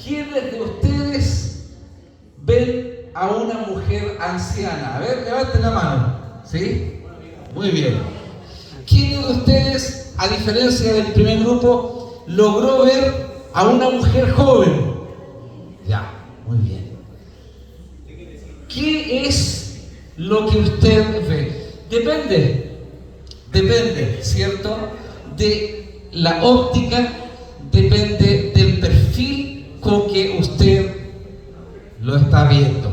¿quiénes de ustedes ven a una mujer anciana? A ver, levanten la mano. ¿Sí? Muy bien. ¿Quiénes de ustedes, a diferencia del primer grupo, logró ver a una mujer joven? Ya, muy bien. ¿Qué es lo que usted ve? Depende, ¿cierto? De la óptica, depende del perfil con que usted lo está viendo.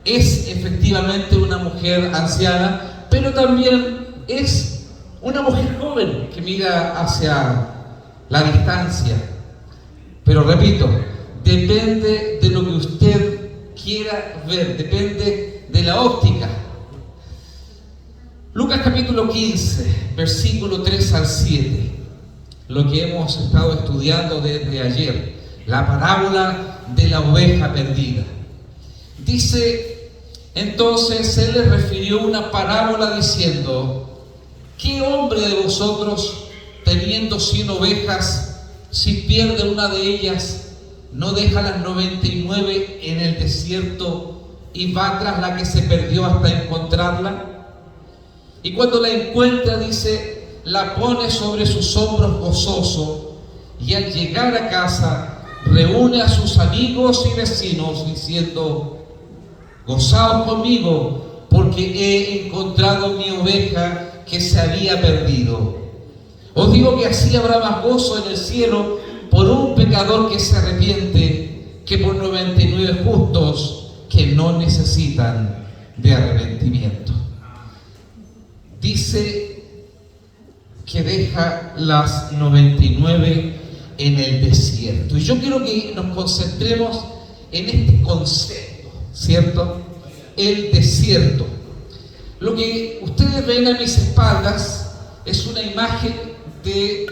Es efectivamente una mujer anciana, pero también es una mujer joven que mira hacia la distancia. Pero repito, depende de lo que usted quiera ver, depende de la óptica. Lucas capítulo 15, versículo 3 al 7, lo que hemos estado estudiando desde ayer, la parábola de la oveja perdida. Dice, entonces él les refirió una parábola diciendo: ¿qué hombre de vosotros, teniendo 100 ovejas, si pierde una de ellas, no deja las 99 en el desierto y va tras la que se perdió hasta encontrarla? Y cuando la encuentra, dice, la pone sobre sus hombros gozoso, y al llegar a casa reúne a sus amigos y vecinos diciendo: gozaos conmigo, porque he encontrado mi oveja que se había perdido. Os digo que así habrá más gozo en el cielo por un pecador que se arrepiente que por 99 justos que no necesitan de arrepentimiento. Dice que deja las 99 en el desierto. Y yo quiero que nos concentremos en este concepto, ¿cierto? El desierto. Lo que ustedes ven a mis espaldas es una imagen de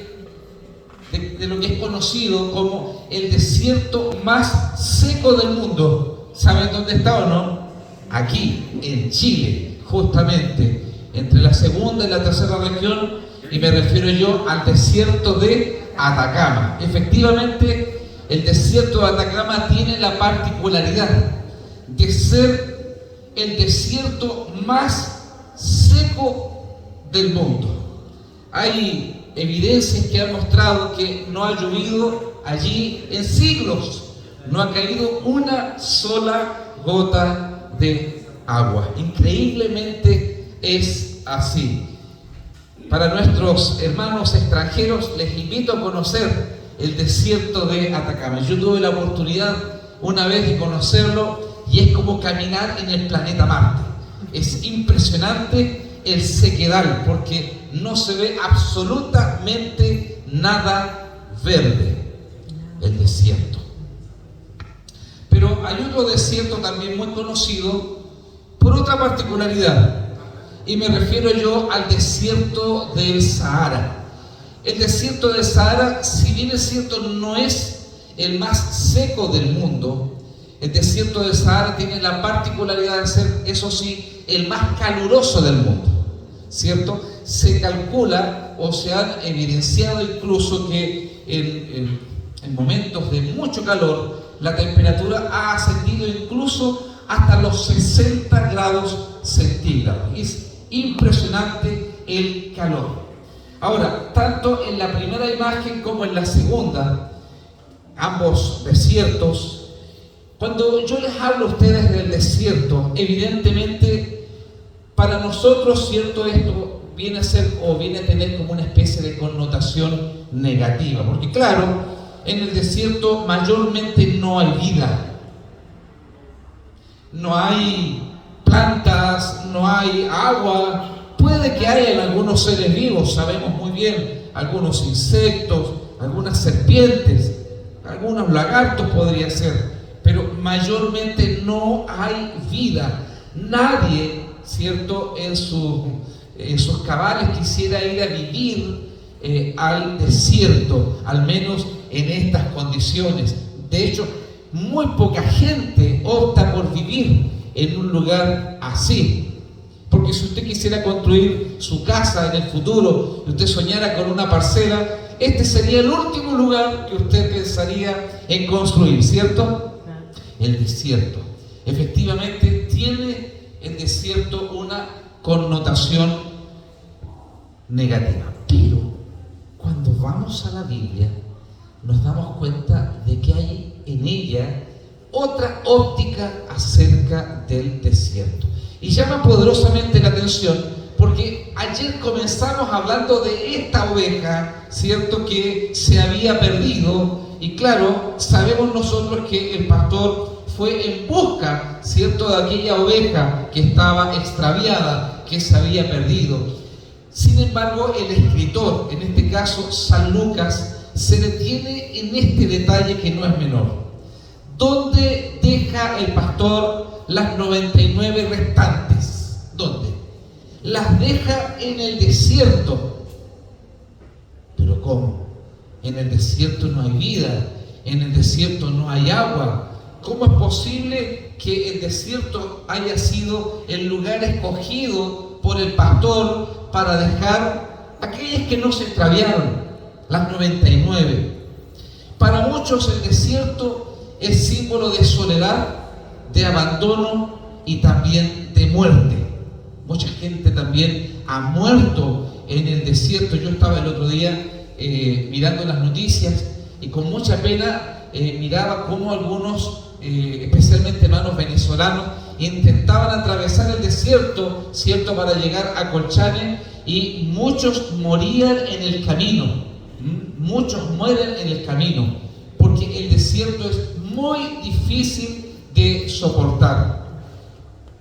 lo que es conocido como el desierto más seco del mundo. ¿Saben dónde está o no? Aquí, en Chile, justamente, entre la segunda y la tercera región, y me refiero yo al desierto de Atacama. Efectivamente, el desierto de Atacama tiene la particularidad de ser el desierto más seco del mundo. Hay evidencias que han mostrado que no ha llovido allí en siglos, no ha caído una sola gota de agua. Increíblemente es así. Para nuestros hermanos extranjeros les invito a conocer el desierto de Atacama. Yo tuve la oportunidad una vez de conocerlo y es como caminar en el planeta Marte. Es impresionante el sequedal porque no se ve absolutamente nada verde, el desierto. Pero hay otro desierto también muy conocido por otra particularidad, y me refiero yo al desierto del Sahara. El desierto del Sahara, si bien es cierto, no es el más seco del mundo. El desierto del Sahara tiene la particularidad de ser, eso sí, el más caluroso del mundo, ¿cierto? Se calcula o se han evidenciado incluso que en momentos de mucho calor la temperatura ha ascendido incluso hasta los 60 grados centígrados. Es impresionante el calor. Ahora, tanto en la primera imagen como en la segunda, ambos desiertos, cuando yo les hablo a ustedes del desierto, evidentemente para nosotros, cierto, esto viene a ser o viene a tener como una especie de connotación negativa, porque claro, en el desierto mayormente no hay vida, no hay plantas, no hay agua. Puede que haya algunos seres vivos, sabemos muy bien, algunos insectos, algunas serpientes, algunos lagartos podría ser, pero mayormente no hay vida. Nadie, ¿cierto?, en sus cabales quisiera ir a vivir al desierto, al menos en estas condiciones. De hecho, muy poca gente opta por vivir en un lugar así, porque si usted quisiera construir su casa en el futuro y usted soñara con una parcela, este sería el último lugar que usted pensaría en construir, ¿cierto? El desierto. Efectivamente, tiene el desierto una connotación negativa. Pero cuando vamos a la Biblia, nos damos cuenta de que hay en ella otra óptica acerca del desierto. Y llama poderosamente la atención porque ayer comenzamos hablando de esta oveja, ¿cierto?, que se había perdido. Y claro, sabemos nosotros que el pastor fue en busca, ¿cierto?, de aquella oveja que estaba extraviada, que se había perdido. Sin embargo, el escritor, en este caso San Lucas, se detiene en este detalle que no es menor. ¿Dónde deja el pastor las 99 restantes? ¿Dónde? Las deja en el desierto. ¿Pero cómo? En el desierto no hay vida, en el desierto no hay agua. ¿Cómo es posible que el desierto haya sido el lugar escogido por el pastor para dejar aquellas que no se extraviaron, las 99? Para muchos el desierto es símbolo de soledad, de abandono y también de muerte. Mucha gente también ha muerto en el desierto. Yo estaba el otro día mirando las noticias y con mucha pena miraba cómo algunos, especialmente hermanos venezolanos, intentaban atravesar el desierto, ¿cierto?, para llegar a Colchane, y muchos morían en el camino. Muchos mueren en el camino porque el desierto es muy difícil de soportar.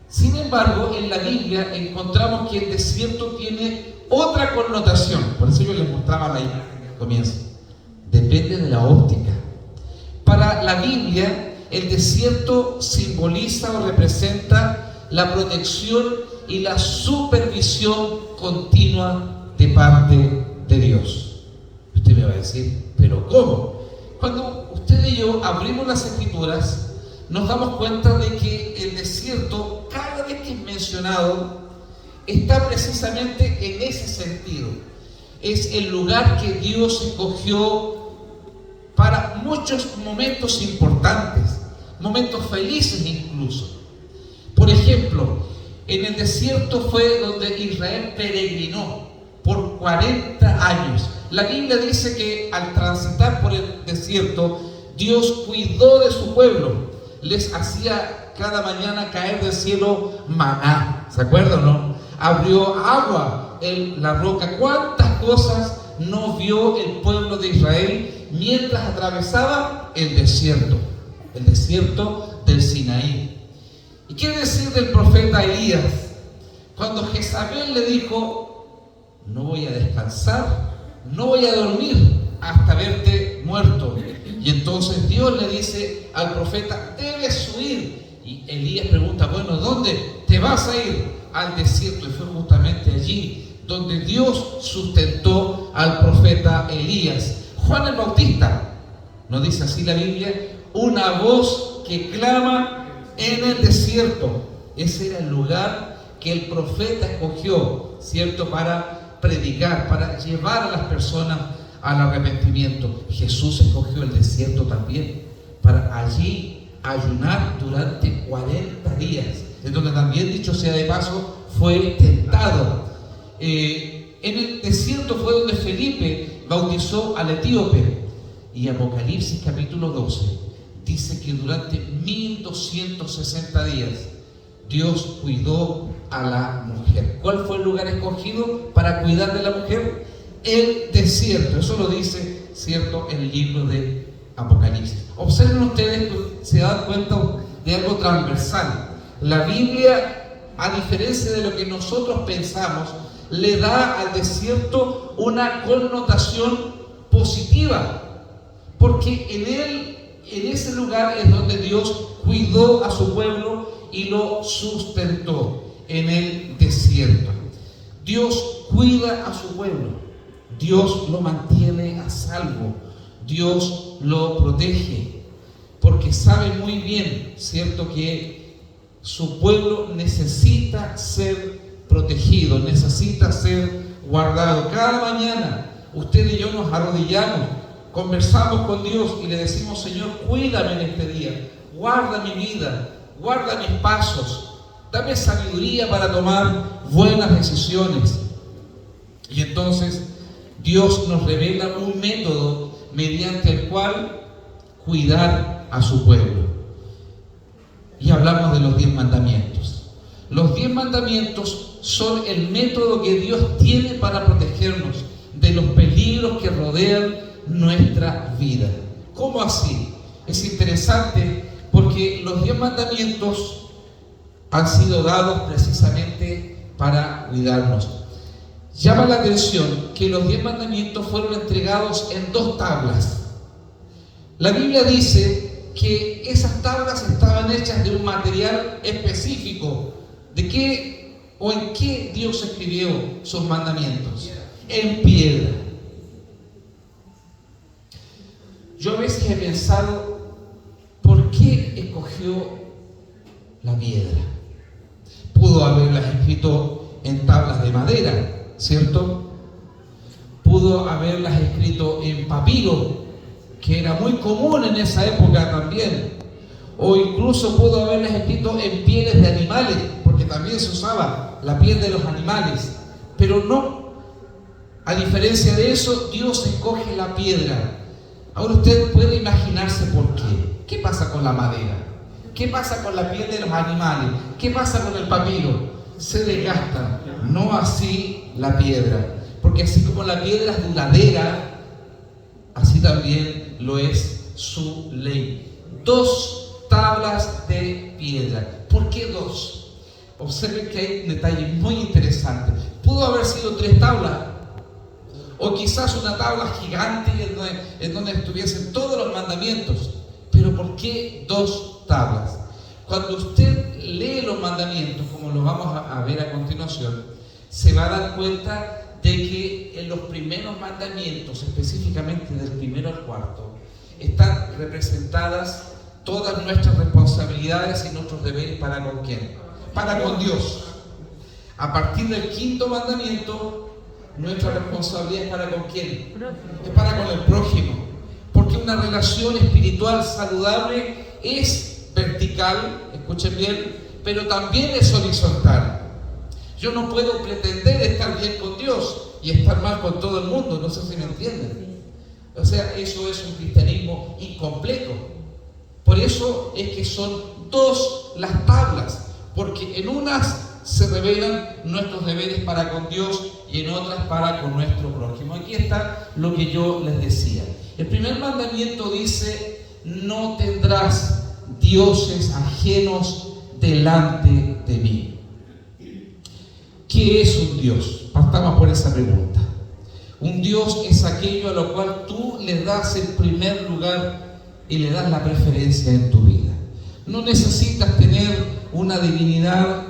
Sin embargo, en la Biblia encontramos que el desierto tiene otra connotación. Por eso yo les mostraba la imagen al comienzo. Depende de la óptica. Para la Biblia, el desierto simboliza o representa la protección y la supervisión continua de parte de Dios. Usted me va a decir, ¿pero cómo? Cuando usted y yo abrimos las Escrituras, nos damos cuenta de que el desierto, cada vez que es mencionado, está precisamente en ese sentido. Es el lugar que Dios escogió para muchos momentos importantes, momentos felices incluso. Por ejemplo, en el desierto fue donde Israel peregrinó por 40 años. La Biblia dice que al transitar por el desierto, Dios cuidó de su pueblo. Les hacía cada mañana caer del cielo maná. ¿Se acuerdan, no? Abrió agua en la roca. ¿Cuántas cosas no vio el pueblo de Israel mientras atravesaba el desierto? El desierto del Sinaí. ¿Y qué decir del profeta Elías? Cuando Jezabel le dijo, no voy a descansar, no voy a dormir hasta verte muerto. Y entonces Dios le dice al profeta, debes huir. Y Elías pregunta, bueno, ¿dónde te vas a ir? Al desierto. Y fue justamente allí donde Dios sustentó al profeta Elías. Juan el Bautista, ¿no dice así la Biblia? Una voz que clama en el desierto. Ese era el lugar que el profeta escogió, ¿cierto?, para predicar, para llevar a las personas al arrepentimiento. Jesús escogió el desierto también para allí ayunar durante 40 días, en donde también, dicho sea de paso, fue tentado. En el desierto fue donde Felipe bautizó al etíope. Y Apocalipsis capítulo 12 dice que durante 1260 días Dios cuidó a la mujer. ¿Cuál fue el lugar escogido para cuidar de la mujer? El desierto. Eso lo dice, ¿cierto?, en el libro de Apocalipsis. Observen ustedes, se dan cuenta de algo transversal. La Biblia, a diferencia de lo que nosotros pensamos, le da al desierto una connotación positiva, porque en ese lugar es donde Dios cuidó a su pueblo y lo sustentó, en el desierto. Dios cuida a su pueblo, Dios lo mantiene a salvo, Dios lo protege, porque sabe muy bien, ¿cierto?, que su pueblo necesita ser protegido, necesita ser guardado. Cada mañana usted y yo nos arrodillamos, conversamos con Dios y le decimos: Señor, cuídame en este día, guarda mi vida, guarda mis pasos, dame sabiduría para tomar buenas decisiones. Y entonces Dios nos revela un método mediante el cual cuidar a su pueblo. Y hablamos de los 10 mandamientos. Los 10 mandamientos son el método que Dios tiene para protegernos de los peligros que rodean nuestra vida. ¿Cómo así? Es interesante porque los 10 mandamientos han sido dados precisamente para cuidarnos. Llama la atención que los 10 mandamientos fueron entregados en 2 tablas. La Biblia dice que esas tablas estaban hechas de un material específico. ¿De qué o en qué Dios escribió sus mandamientos? En piedra. Yo a veces he pensado, ¿por qué escogió la piedra? Pudo haberlas escrito en tablas de madera, ¿cierto? Pudo haberlas escrito en papiro, que era muy común en esa época también. O incluso pudo haberlas escrito en pieles de animales, porque también se usaba la piel de los animales. Pero no, a diferencia de eso, Dios escoge la piedra. Ahora usted puede imaginarse por qué. ¿Qué pasa con la madera? ¿Qué pasa con la piel de los animales? ¿Qué pasa con el papiro? Se desgastan. No así la piedra. Porque así como la piedra es duradera, así también lo es su ley. 2 tablas de piedra. ¿Por qué 2? Observen que hay un detalle muy interesante. Pudo haber sido 3 tablas, o quizás una tabla gigante en donde estuviesen todos los mandamientos. Pero ¿por qué 2 tablas? Cuando usted lee los mandamientos, como los vamos a ver a continuación, se va a dar cuenta de que en los primeros mandamientos, específicamente del 1 al 4, están representadas todas nuestras responsabilidades y nuestros deberes. ¿Para con quién? Para con Dios. A partir del 5.º mandamiento, nuestra responsabilidad es para con quién? Es para con el prójimo. Porque una relación espiritual saludable es vertical, escuchen bien, pero también es horizontal. Yo no puedo pretender estar bien con Dios y estar mal con todo el mundo. No sé si me entienden. O sea, eso es un cristianismo incompleto. Por eso es que son 2 las tablas, porque en unas se revelan nuestros deberes para con Dios y en otras para con nuestro prójimo. Aquí está lo que yo les decía. El primer mandamiento dice: no tendrás dioses ajenos delante de mí. ¿Qué es un Dios? Partamos por esa pregunta. Un Dios es aquello a lo cual tú le das el primer lugar y le das la preferencia en tu vida. No necesitas tener una divinidad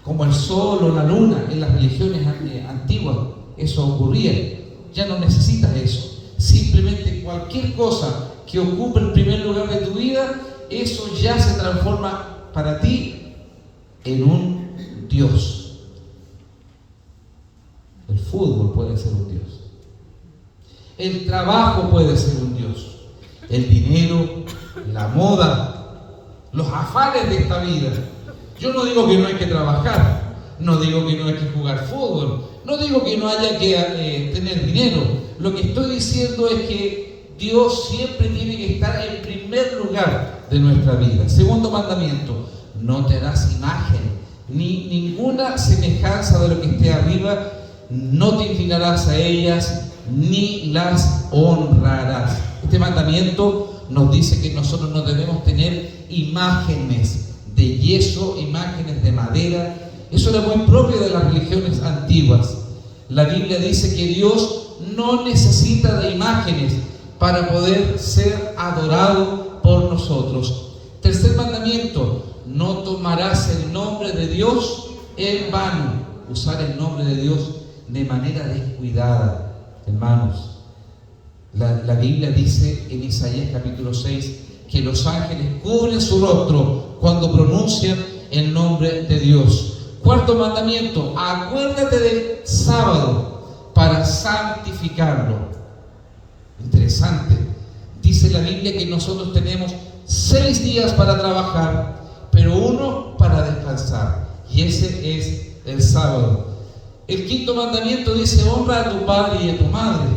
como el sol o la luna. En las religiones antiguas eso ocurría. Ya no necesitas eso. Simplemente cualquier cosa que ocupe el primer lugar de tu vida, eso ya se transforma para ti en un Dios. El fútbol puede ser un Dios. El trabajo puede ser un Dios. El dinero, la moda, los afanes de esta vida. Yo no digo que no hay que trabajar, no digo que no hay que jugar fútbol, no digo que no haya que tener dinero. Lo que estoy diciendo es que Dios siempre tiene que estar en primer lugar de nuestra vida. Segundo mandamiento: no te das imagen ni ninguna semejanza de lo que esté arriba, no te inclinarás a ellas ni las honrarás. Este mandamiento nos dice que nosotros no debemos tener imágenes de yeso, imágenes de madera. Eso era muy propio de las religiones antiguas. La Biblia dice que Dios no necesita de imágenes para poder ser adorado por nosotros. Tercer mandamiento: no tomarás el nombre de Dios en vano. Usar el nombre de Dios de manera descuidada, hermanos. La Biblia dice en Isaías capítulo 6 que los ángeles cubren su rostro cuando pronuncian el nombre de Dios. Cuarto mandamiento: acuérdate del sábado para santificarlo. Interesante. Dice la Biblia que nosotros tenemos 6 días para trabajar, pero 1 para descansar. Y ese es el sábado. El 5.º mandamiento dice: honra a tu padre y a tu madre.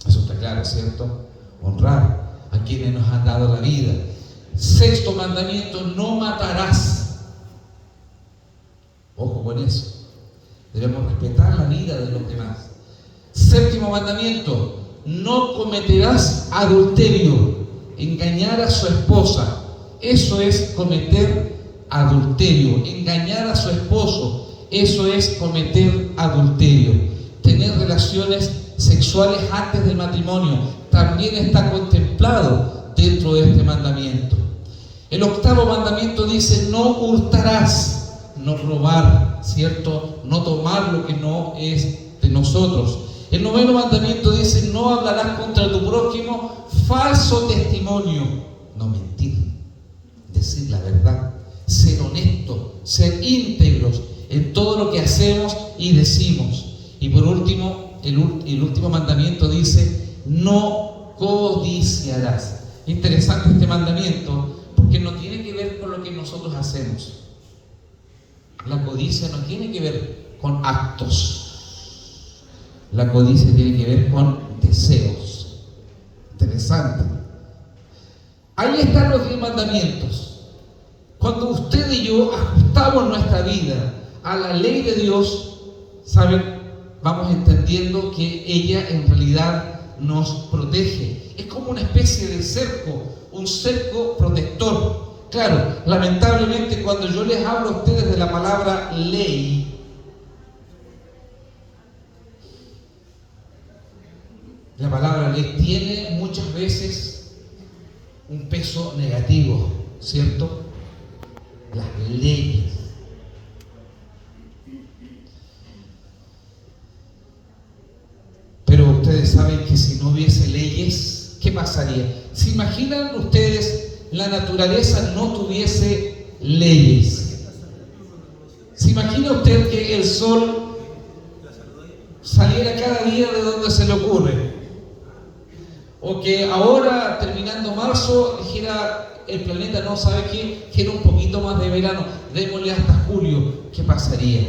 Eso está claro, ¿cierto? Honrar a quienes nos han dado la vida. 6.º mandamiento: no matarás. Ojo con eso. Debemos respetar la vida de los demás. 7.º mandamiento: no cometerás adulterio. Engañar a su esposa. Eso es cometer adulterio. Engañar a su esposo. Eso es cometer adulterio. Tener relaciones sexuales antes del matrimonio también está contemplado dentro de este mandamiento. El 8.º mandamiento dice: no hurtarás, no robar, ¿cierto? No tomar lo que no es de nosotros. El 9.º mandamiento dice: no hablarás contra tu prójimo falso testimonio. No mentir, decir la verdad, ser honesto, ser íntegros en todo lo que hacemos y decimos. Y por último, el último mandamiento dice: no codiciarás. Interesante este mandamiento, porque no tiene que ver con lo que nosotros hacemos. La codicia no tiene que ver con actos. La codicia tiene que ver con deseos. Interesante. Ahí están los 10 mandamientos. Cuando usted y yo ajustamos nuestra vida a la ley de Dios, ¿saben? Vamos entendiendo que ella en realidad nos protege. Es como una especie de cerco, un cerco protector. Claro, lamentablemente cuando yo les hablo a ustedes de la palabra ley, la palabra ley tiene muchas veces un peso negativo, ¿cierto? Las leyes. Pero ustedes saben que si no hubiese leyes, ¿qué pasaría? ¿Se imaginan ustedes la naturaleza no tuviese leyes? ¿Se imagina usted que el sol saliera cada día de donde se le ocurre? O que ahora, terminando marzo, dijera el planeta: no, ¿sabe qué? Quiero un poquito más de verano, démosle hasta julio. ¿Qué pasaría?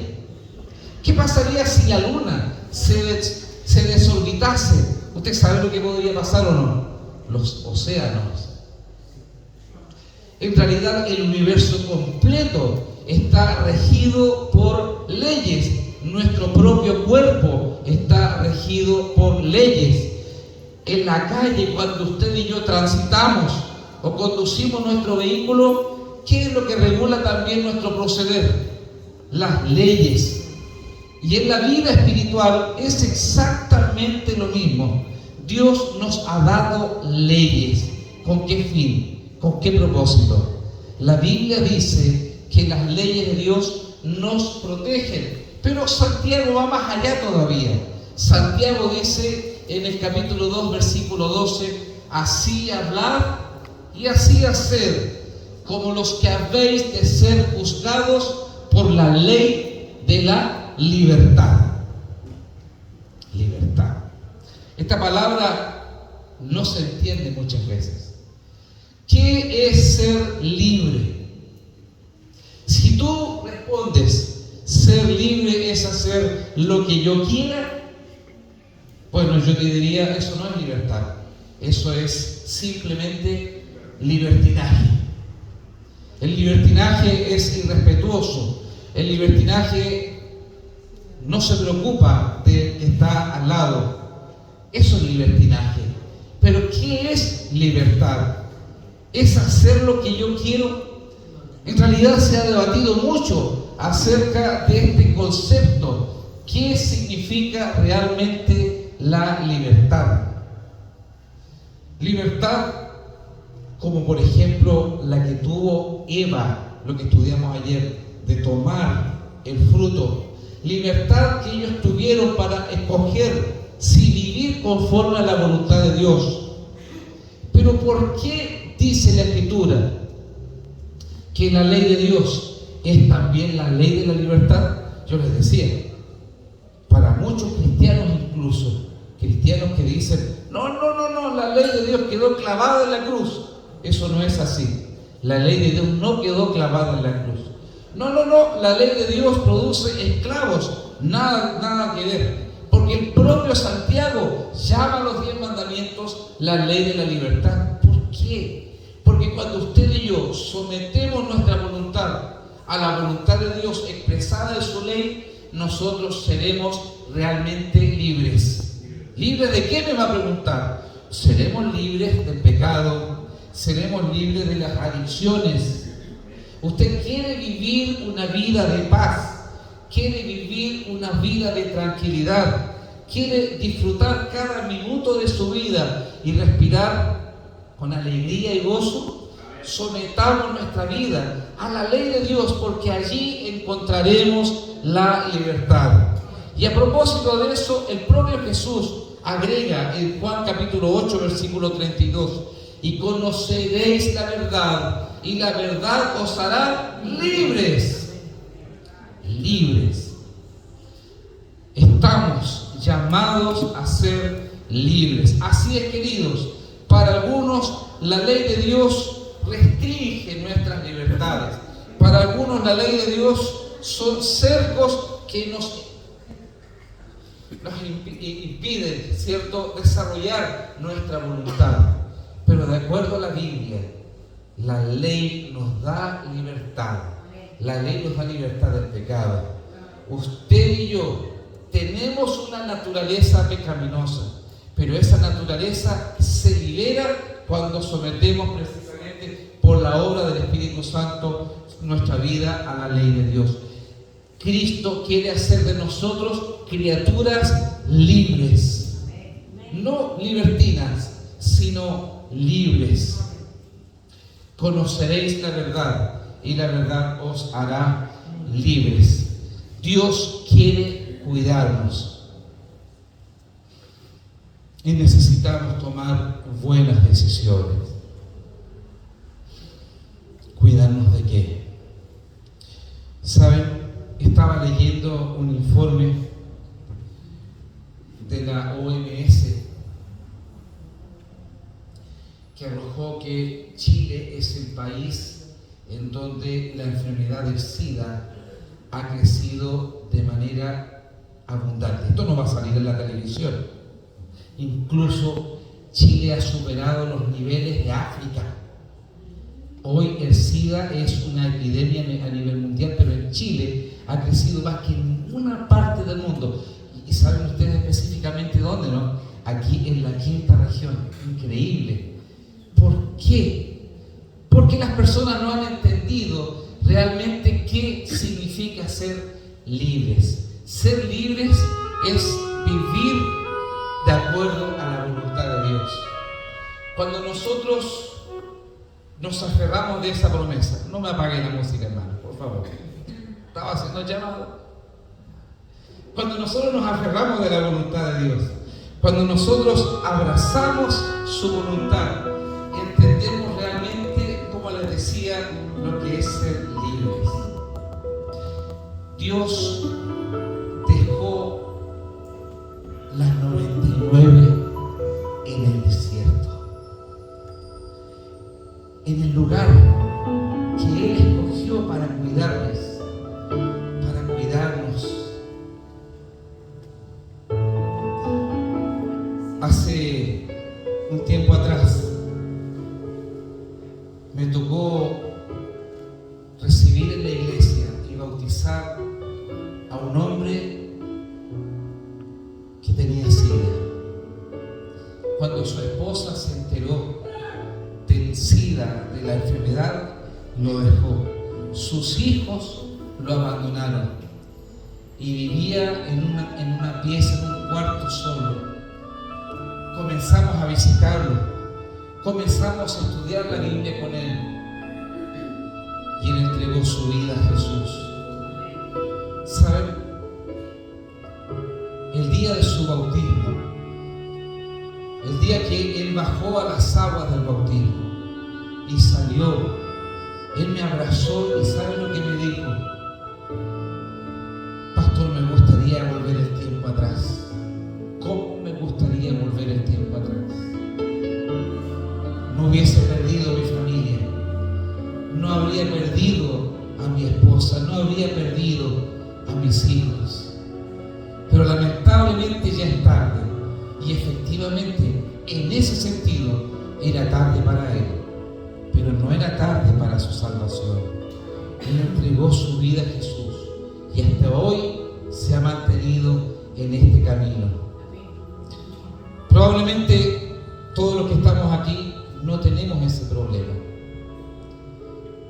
¿Qué pasaría si la luna se desorbitase? ¿Usted sabe lo que podría pasar o no? Los océanos. En realidad el universo completo está regido por leyes. Nuestro propio cuerpo está regido por leyes. En la calle, cuando usted y yo transitamos o conducimos nuestro vehículo, ¿qué es lo que regula también nuestro proceder? Las leyes. Y en la vida espiritual es exactamente lo mismo. Dios nos ha dado leyes. ¿Con qué fin? ¿Con qué propósito? La Biblia dice que las leyes de Dios nos protegen, pero Santiago va más allá todavía. Santiago dice en el capítulo 2, versículo 12: así hablad y así haced, como los que habéis de ser juzgados por la ley de la libertad. Libertad. Esta palabra no se entiende muchas veces. ¿Qué es ser libre? Si tú respondes: ser libre es hacer lo que yo quiera, bueno, yo te diría: eso no es libertad, eso es simplemente libertinaje. El libertinaje es irrespetuoso. El libertinaje no se preocupa del que está al lado. Eso es libertinaje. Pero ¿qué es libertad? ¿Es hacer lo que yo quiero? En realidad se ha debatido mucho acerca de este concepto. ¿Qué significa realmente la libertad? Libertad, como por ejemplo la que tuvo Eva, lo que estudiamos ayer, de tomar el fruto. Libertad que ellos tuvieron para escoger si vivir conforme a la voluntad de Dios. Pero ¿por qué dice la Escritura que la ley de Dios es también la ley de la libertad? Yo les decía, para muchos cristianos incluso, cristianos que dicen, no, la ley de Dios quedó clavada en la cruz. Eso no es así. La ley de Dios no quedó clavada en la cruz. No, la ley de Dios produce esclavos. Nada que ver. Porque el propio Santiago llama a los 10 mandamientos la ley de la libertad. ¿Por qué? Porque cuando usted y yo sometemos nuestra voluntad a la voluntad de Dios expresada en su ley, nosotros seremos realmente libres. ¿Libres de qué, me va a preguntar? Seremos libres del pecado, seremos libres de las adicciones. Usted quiere vivir una vida de paz, quiere vivir una vida de tranquilidad, quiere disfrutar cada minuto de su vida y respirar con alegría y gozo. Sometamos nuestra vida a la ley de Dios, porque allí encontraremos la libertad. Y a propósito de eso, el propio Jesús agrega en Juan capítulo 8, versículo 32, y conoceréis la verdad, y la verdad os hará libres. Libres. Estamos llamados a ser libres. Así es, queridos. Para algunos la ley de Dios restringe nuestras libertades. Para algunos la ley de Dios son cercos que nos impiden, ¿cierto?, desarrollar nuestra voluntad. Pero de acuerdo a la Biblia, la ley nos da libertad. La ley nos da libertad del pecado. Usted y yo tenemos una naturaleza pecaminosa, pero esa naturaleza se libera cuando sometemos precisamente por la obra del Espíritu Santo nuestra vida a la ley de Dios. Cristo quiere hacer de nosotros criaturas libres, no libertinas, sino libres. Conoceréis la verdad y la verdad os hará libres. Dios quiere cuidarnos y necesitamos tomar buenas decisiones. ¿Cuidarnos de qué? ¿Saben? Estaba leyendo un informe de la OMS que arrojó que Chile es el país en donde la enfermedad del SIDA ha crecido de manera abundante. Esto no va a salir en la televisión. Incluso Chile ha superado los niveles de África. Hoy el SIDA es una epidemia a nivel mundial, pero en Chile ha crecido más que en ninguna parte del mundo. ¿Y saben ustedes específicamente dónde, no? Aquí en la quinta región. Increíble. ¿Por qué? Porque las personas no han entendido realmente qué significa ser libres. Ser libres es vivir de acuerdo a la voluntad de Dios. Cuando nosotros nos aferramos de esa promesa, no me apague la música, hermano, por favor. Estaba haciendo llamado. Cuando nosotros nos aferramos de la voluntad de Dios, cuando nosotros abrazamos su voluntad, entendemos realmente, como les decía, lo que es ser libres. Dios dejó las 99 en el desierto, en el lugar que Él escogió para cuidarles, para cuidarnos. Hace un tiempo atrás me tocó recibir en la iglesia y bautizar a un hombre que tenía SIDA. Cuando su esposa se enteró del SIDA, de la enfermedad, lo dejó. Sus hijos lo abandonaron y vivía en una pieza, en un cuarto solo. Comenzamos a visitarlo, comenzamos a estudiar la Biblia con él y él entregó su vida a Jesús. ¿Saben? El día de su bautismo, el día que él bajó a las aguas del bautismo y salió, él me abrazó y ¿saben lo que me dijo? Pastor, me gustaría volver el tiempo tiempo atrás. ¿Cómo me gustaría volver el tiempo atrás? No hubiese perdido a mi familia, no habría perdido a mi esposa, no habría perdido a mis hijos. Pero lamentablemente ya es tarde, y efectivamente en ese sentido era tarde para él, pero no era tarde para su salvación. Él entregó su vida a Jesús y hasta hoy se ha mantenido en este camino. Probablemente todos los que estamos aquí no tenemos ese problema,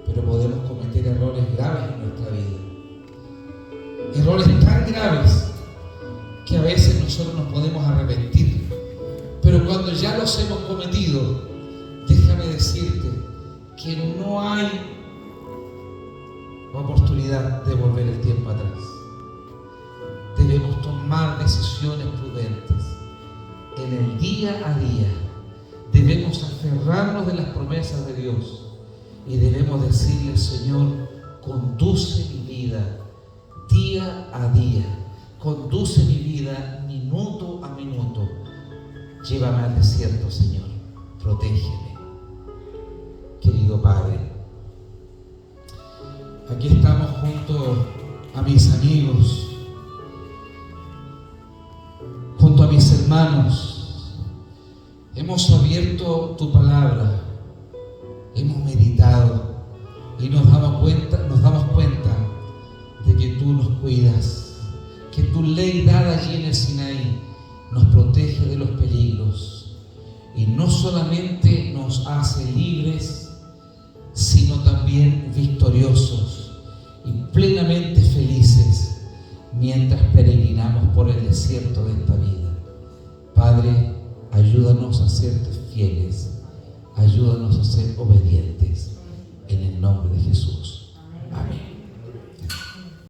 pero podemos cometer errores graves en nuestra vida. Errores tan graves que a veces nosotros nos podemos arrepentir. Pero cuando ya los hemos cometido, déjame decirte que no hay oportunidad de volver el tiempo atrás. Debemos tomar decisiones prudentes en el día a día. Debemos aferrarnos de las promesas de Dios y debemos decirle: Señor, conduce mi vida día a día, conduce mi vida minuto a minuto. Llévame al desierto, Señor, protégeme. Querido Padre, aquí estamos junto a mis amigos, junto a mis hermanos. Hemos abierto tu palabra, hemos meditado y nos damos cuenta de que tú nos cuidas, que tu ley dada allí en el Sinaí nos protege de los peligros y no solamente nos hace libres, sino también victoriosos y plenamente felices mientras peregrinamos por el desierto de esta vida. Padre, ayúdanos a serte fieles, ayúdanos a ser obedientes, en el nombre de Jesús.